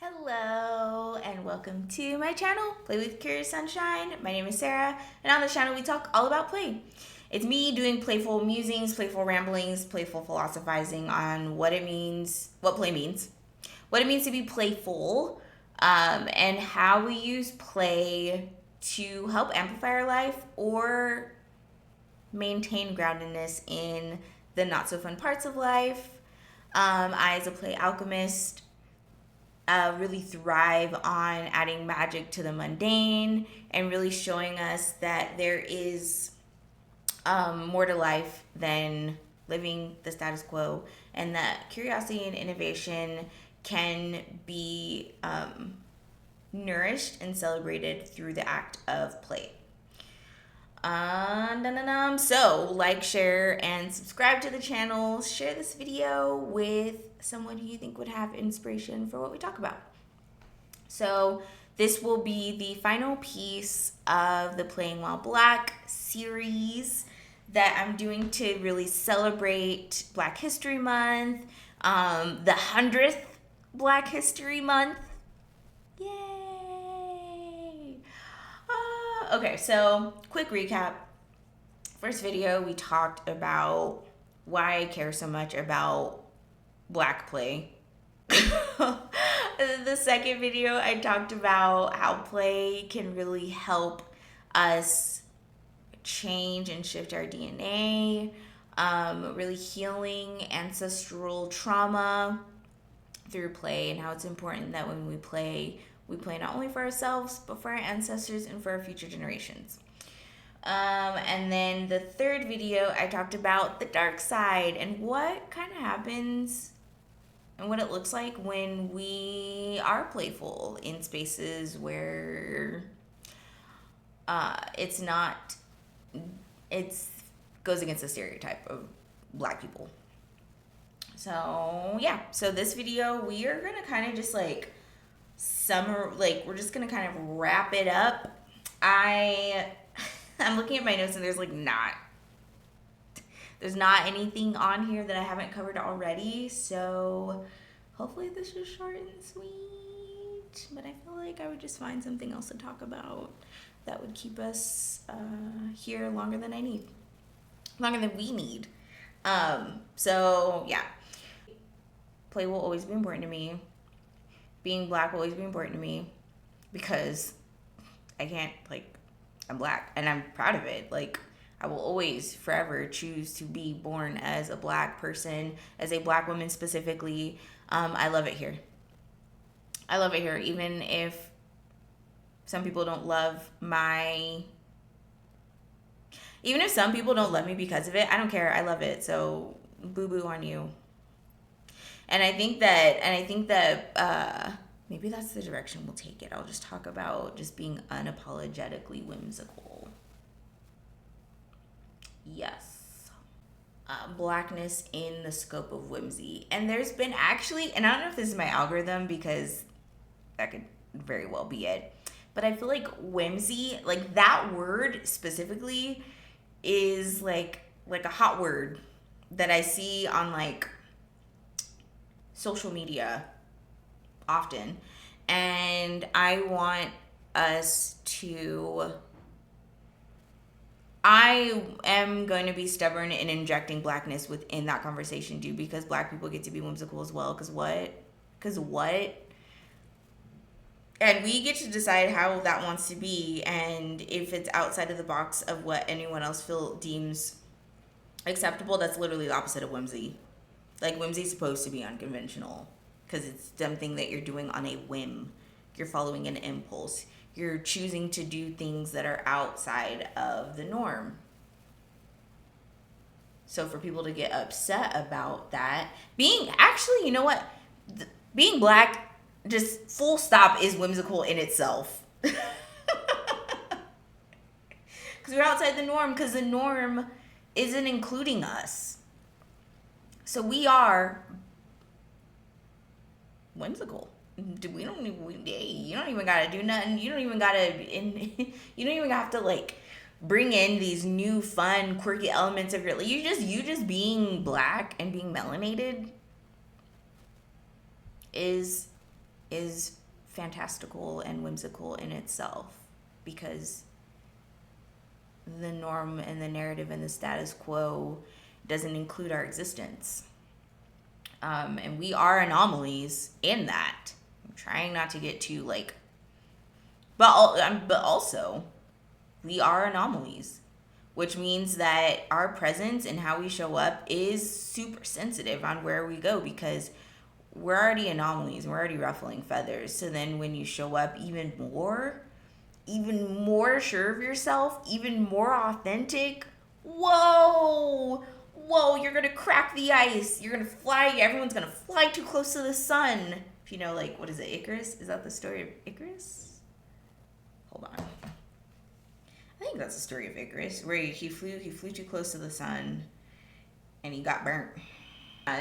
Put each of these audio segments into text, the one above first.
Hello and welcome to my channel, Play with Curious Sunshine. My name is Sarah, and on this channel we talk all about play. It's me doing playful musings, playful ramblings, playful philosophizing on what it means, what play means, what it means to be playful, and how we use play to help amplify our life or maintain groundedness in the not so fun parts of life. I, as a play alchemist, really thrive on adding magic to the mundane and really showing us that there is more to life than living the status quo, and that curiosity and innovation can be nourished and celebrated through the act of play. So, like, share, and subscribe to the channel. Share this video with someone who you think would have inspiration for what we talk about. So, this will be the final piece of the Playing While Black series that I'm doing to really celebrate Black History Month, the 100th Black History Month. Yay! Okay, so quick recap. First video, we talked about why I care so much about Black play. The second video, I talked about how play can really help us change and shift our DNA, really healing ancestral trauma through play, and how it's important that when we play not only for ourselves, but for our ancestors and for our future generations. And then the third video, I talked about the dark side and what kind of happens and what it looks like when we are playful in spaces where it goes against the stereotype of Black people. So yeah, so this video we are gonna kind of just we're just gonna kind of wrap it up. I'm looking at my notes and there's not anything on here that I haven't covered already, so hopefully this is short and sweet, but I feel like I would just find something else to talk about that would keep us here longer than we need. So yeah, play will always be important to me. Being Black will always be important to me because I'm Black and I'm proud of it. I will always forever choose to be born as a Black person, as a Black woman specifically. I love it here. Even if some people don't love me because of it, I don't care. I love it. So boo-boo on you. And I think that maybe that's the direction we'll take it. I'll just talk about just being unapologetically whimsical. Yes. Blackness in the scope of whimsy. And there's been actually, and I don't know if this is my algorithm because that could very well be it, but I feel like whimsy, like that word specifically, is like a hot word that I see on social media often. And I am going to be stubborn in injecting Blackness within that conversation too, because Black people get to be whimsical as well. Because what? And we get to decide how that wants to be, and if it's outside of the box of what anyone else deems acceptable, that's literally the opposite of whimsy. Whimsy is supposed to be unconventional because it's something that you're doing on a whim. You're following an impulse. You're choosing to do things that are outside of the norm. So for people to get upset about that, being Black, just full stop, is whimsical in itself. Because we're outside the norm, because the norm isn't including us. So we are whimsical. You don't even gotta do nothing. You don't even have to bring in these new fun quirky elements of your life. You just being Black and being melanated is is fantastical and whimsical in itself, because the norm and the narrative and the status quo doesn't include our existence. And we are anomalies in that. I'm trying not to get too like, but also we are anomalies, which means that our presence and how we show up is super sensitive on where we go, because we're already anomalies. We're already ruffling feathers. So then when you show up even more sure of yourself, even more authentic, whoa, you're going to crack the ice. You're going to fly. Everyone's going to fly too close to the sun. If you know, like, what is it, Icarus? Is that the story of Icarus? Hold on. I think that's the story of Icarus, where he flew too close to the sun, and he got burnt.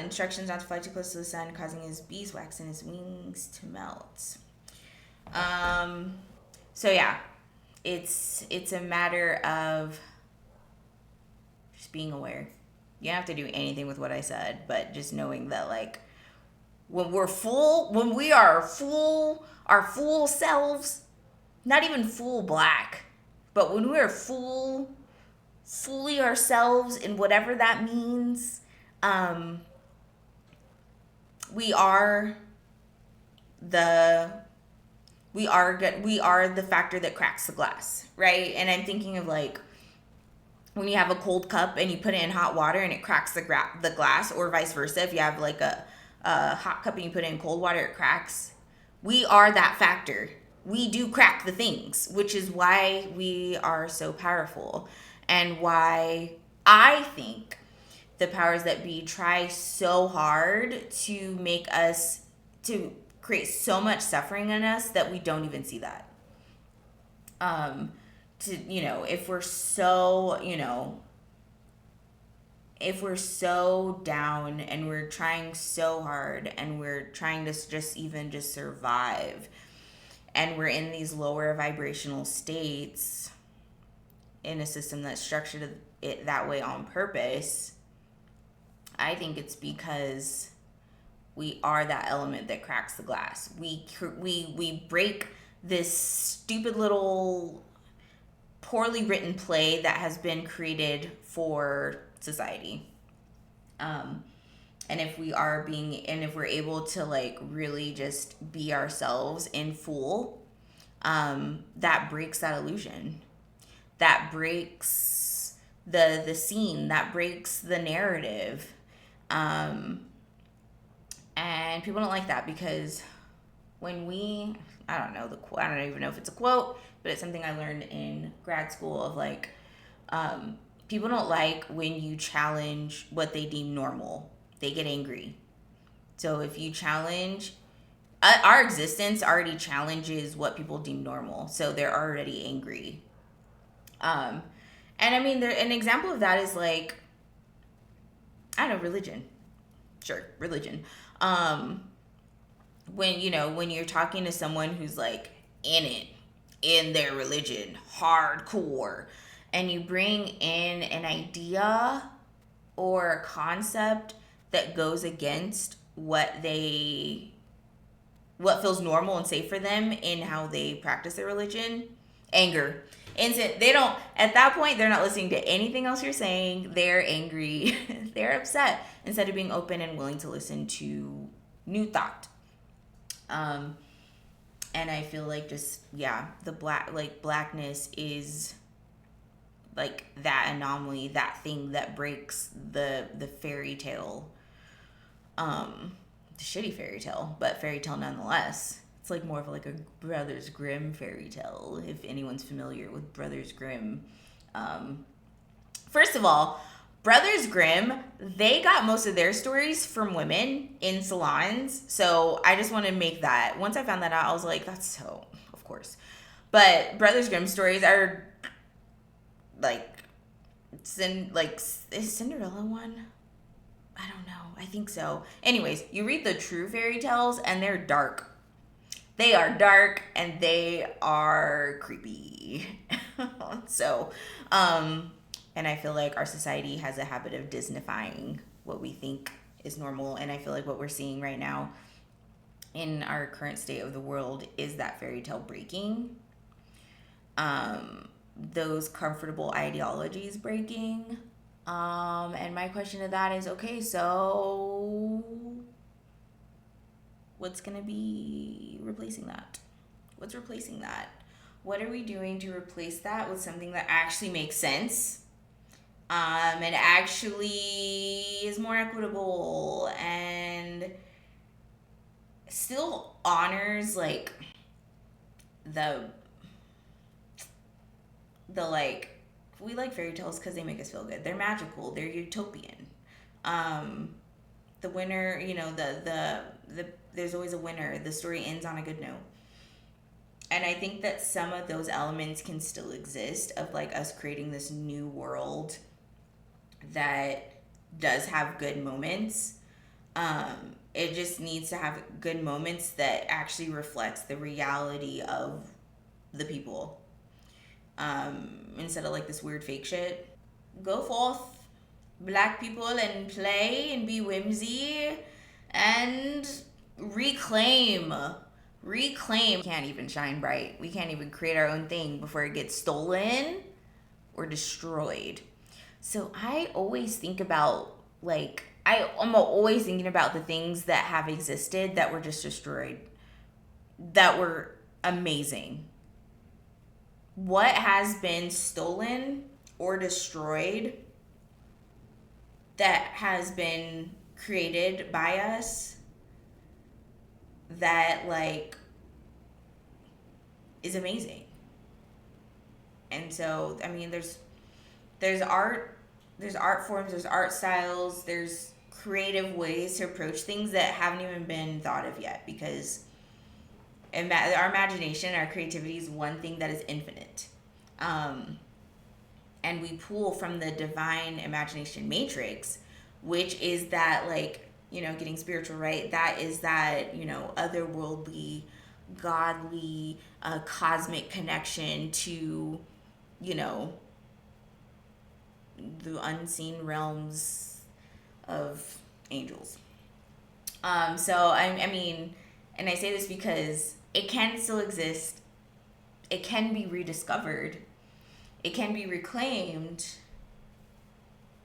Instructions not to fly too close to the sun, causing his beeswax in his wings to melt. So yeah, it's a matter of just being aware. You don't have to do anything with what I said, but just knowing that, like, when we are full, our full selves, not even full black, but when we are fully ourselves, in whatever that means, we are the factor that cracks the glass, right? And I'm thinking of, like, when you have a cold cup and you put it in hot water and it cracks the glass, or vice versa. If you have like a hot cup and you put it in cold water, it cracks. We are that factor. We do crack the things, which is why we are so powerful, and why I think the powers that be try so hard to make us, to create so much suffering in us that we don't even see that. If we're so down and we're trying so hard and we're trying to just survive, and we're in these lower vibrational states in a system that's structured it that way on purpose, I think it's because we are that element that cracks the glass. We break this stupid little poorly written play that has been created for society. And if we're able to, like, really just be ourselves in full, that breaks that illusion. That breaks the scene. That breaks the narrative. And people don't like that, because when I don't even know if it's a quote, but it's something I learned in grad school of, like, people don't like when you challenge what they deem normal. They get angry. So if you challenge, our existence already challenges what people deem normal. So they're already angry. And I mean, an example of that is, like, I don't know, religion. Sure, religion. When you're talking to someone who's, like, in their religion, hardcore, and you bring in an idea or a concept that goes against what feels normal and safe for them in how they practice their religion, anger. Instant. At that point, they're not listening to anything else you're saying. They're angry. They're upset, instead of being open and willing to listen to new thought. And I feel like blackness is, like, that anomaly, that thing that breaks the fairy tale, the shitty fairy tale, but fairy tale nonetheless. It's like more of like a Brothers Grimm fairy tale, if anyone's familiar with Brothers Grimm. First of all, Brothers Grimm, they got most of their stories from women in salons. So I just want to make that. Once I found that out, I was like, that's so, of course. But Brothers Grimm stories are, like, is Cinderella one? I don't know. I think so. Anyways, you read the true fairy tales and they're dark. They are dark and they are creepy. So, and I feel like our society has a habit of Disneyfying what we think is normal. And I feel like what we're seeing right now in our current state of the world is that fairy tale breaking, those comfortable ideologies breaking. And my question to that is, okay, so what's going to be replacing that? What's replacing that? What are we doing to replace that with something that actually makes sense? And actually is more equitable and still honors like the like, we like fairy tales because they make us feel good. They're magical. They're utopian. The winner, you know, the there's always a winner. The story ends on a good note. And I think that some of those elements can still exist of like us creating this new world that does have good moments. It just needs to have good moments that actually reflects the reality of the people. Instead of like this weird fake shit. Go forth, black people, and play and be whimsy and reclaim. Reclaim. We can't even shine bright. We can't even create our own thing before it gets stolen or destroyed. So I always think about like, I'm always thinking about the things that have existed that were just destroyed, that were amazing. What has been stolen or destroyed that has been created by us that like is amazing. And so I mean there's art, there's art forms, there's art styles, there's creative ways to approach things that haven't even been thought of yet, because our imagination, our creativity is one thing that is infinite. And we pull from the divine imagination matrix, which is that, like, you know, getting spiritual, right? That is that, you know, otherworldly, godly, cosmic connection to, you know, the unseen realms of angels. So I mean, and I say this because it can still exist. It can be rediscovered. It can be reclaimed.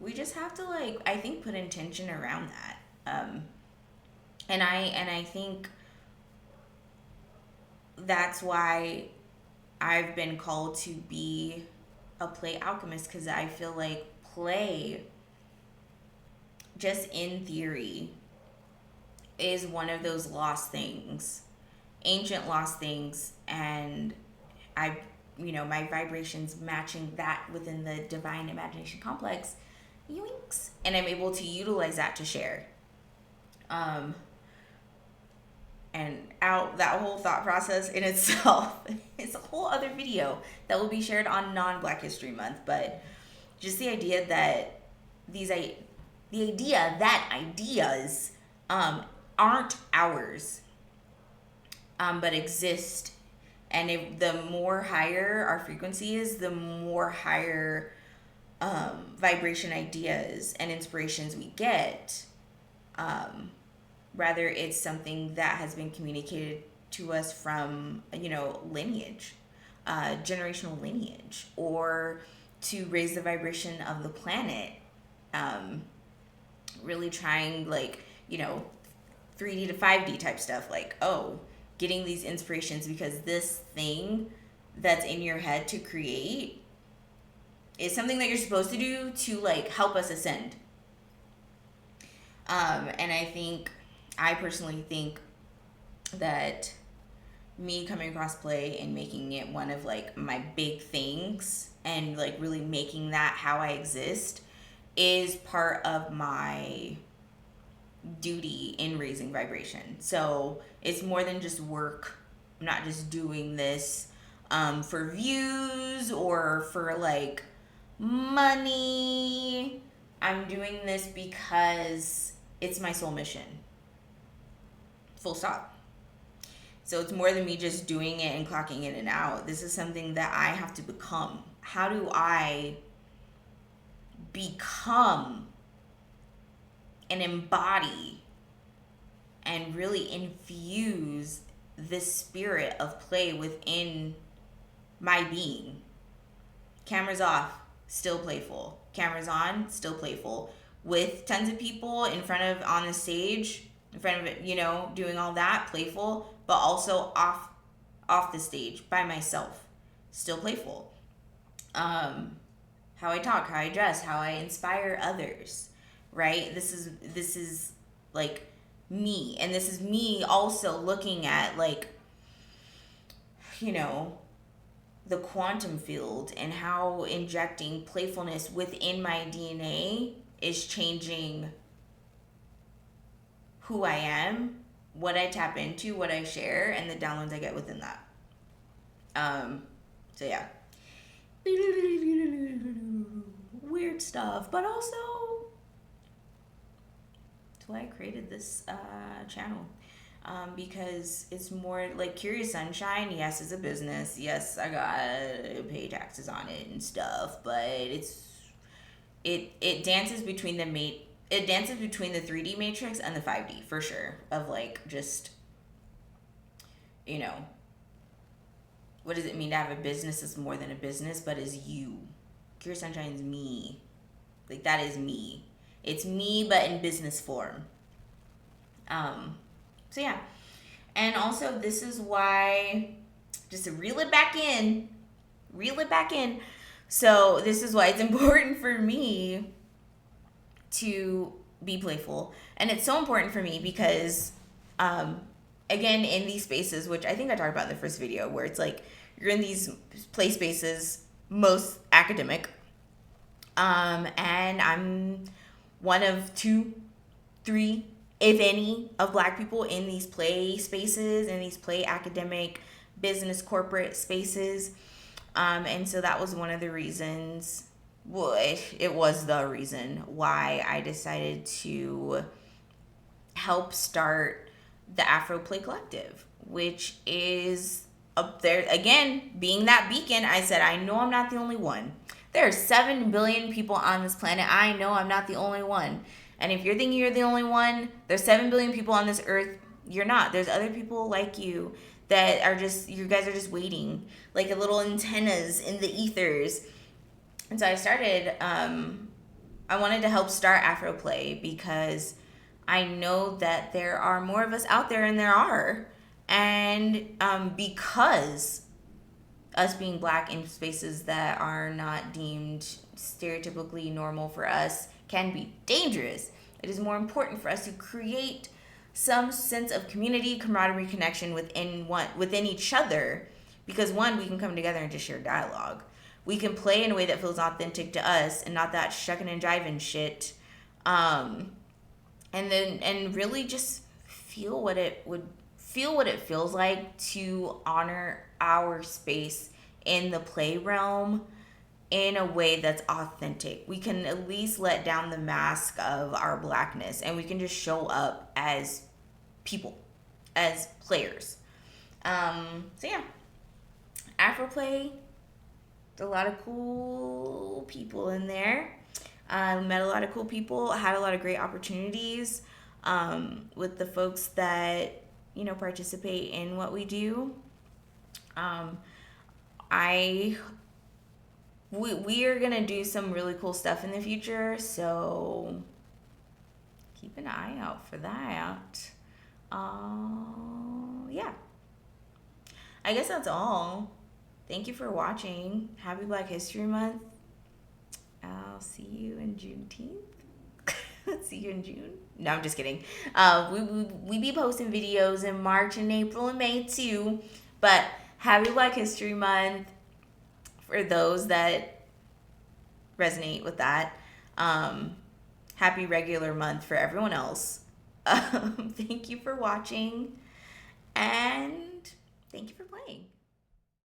We just have to, like, I think, put intention around that. And I think that's why I've been called to be a play alchemist, because I feel like play, just in theory, is one of those lost things, ancient lost things, and my vibrations matching that within the divine imagination complex, yoinks, and I'm able to utilize that to share. And out that whole thought process in itself is a whole other video that will be shared on non-Black History Month. But just the idea that ideas aren't ours, but exist. And the more higher our frequency is, the more higher vibration ideas and inspirations we get. Rather, it's something that has been communicated to us from, lineage, generational lineage, or to raise the vibration of the planet. Really trying, 3D to 5D type stuff, getting these inspirations because this thing that's in your head to create is something that you're supposed to do to, help us ascend. And I personally think that me coming across play and making it one of, my big things and, really making that how I exist is part of my duty in raising vibration. So it's more than just work. I'm not just doing this for views or for money. I'm doing this because it's my soul mission. Full stop. So it's more than me just doing it and clocking in and out. This is something that I have to become. How do I become and embody and really infuse the spirit of play within my being. Cameras off, still playful. Cameras on, still playful. With tons of people in front of, on the stage, in front of it, doing all that, playful, but also off the stage by myself, still playful. How I talk, how I dress, how I inspire others, right? This is like me, and this is me also looking at, like, the quantum field and how injecting playfulness within my DNA is changing who I am, what I tap into, what I share, and the downloads I get within that. So yeah. Weird stuff, but also that's why I created this channel. Because it's more like Curious Sunshine. Yes, it's a business. Yes, I gotta pay taxes on it and stuff. But it dances between the 3D matrix and the 5D for sure. Of like just what does it mean to have a business that's more than a business, but is you. Curious Sunshine is me. Like, that is me. It's me, but in business form. So yeah. And also, this is why, just to reel it back in. So this is why it's important for me to be playful. And it's so important for me because, again, in these spaces, which I think I talked about in the first video, where it's like, you're in these play spaces, most academic, and I'm one of 2, 3, if any, of Black people in these play spaces, in these play academic, business, corporate spaces. And so that was one of the reasons, well, it was the reason why I decided to help start the Afro Play Collective, which is up there, again, being that beacon. I said, I know I'm not the only one. There are 7 billion people on this planet. I know I'm not the only one. And if you're thinking you're the only one, there's 7 billion people on this earth. You're not. There's other people like you that are just, you guys are just waiting, like a little antennas in the ethers. And so I started, I wanted to help start Afro Play because I know that there are more of us out there, and there are. And because us being Black in spaces that are not deemed stereotypically normal for us can be dangerous, it is more important for us to create some sense of community, camaraderie, connection within each other, because one, we can come together and just share dialogue. We can play in a way that feels authentic to us and not that shucking and jiving shit, and really just feel what it feels like to honor our space in the play realm in a way that's authentic. We can at least let down the mask of our Blackness, and we can just show up as people, as players. So yeah, Afroplay, a lot of cool people in there. Met a lot of cool people, had a lot of great opportunities with the folks that participate in what we do. We are gonna do some really cool stuff in the future, so keep an eye out for that. Yeah, I guess that's all. Thank you for watching. Happy Black History Month. I'll see you in Juneteenth. See you in June. No, I'm just kidding. We be posting videos in March and April and May too. But happy Black History Month for those that resonate with that. Happy regular month for everyone else. Thank you for watching, and thank you for playing.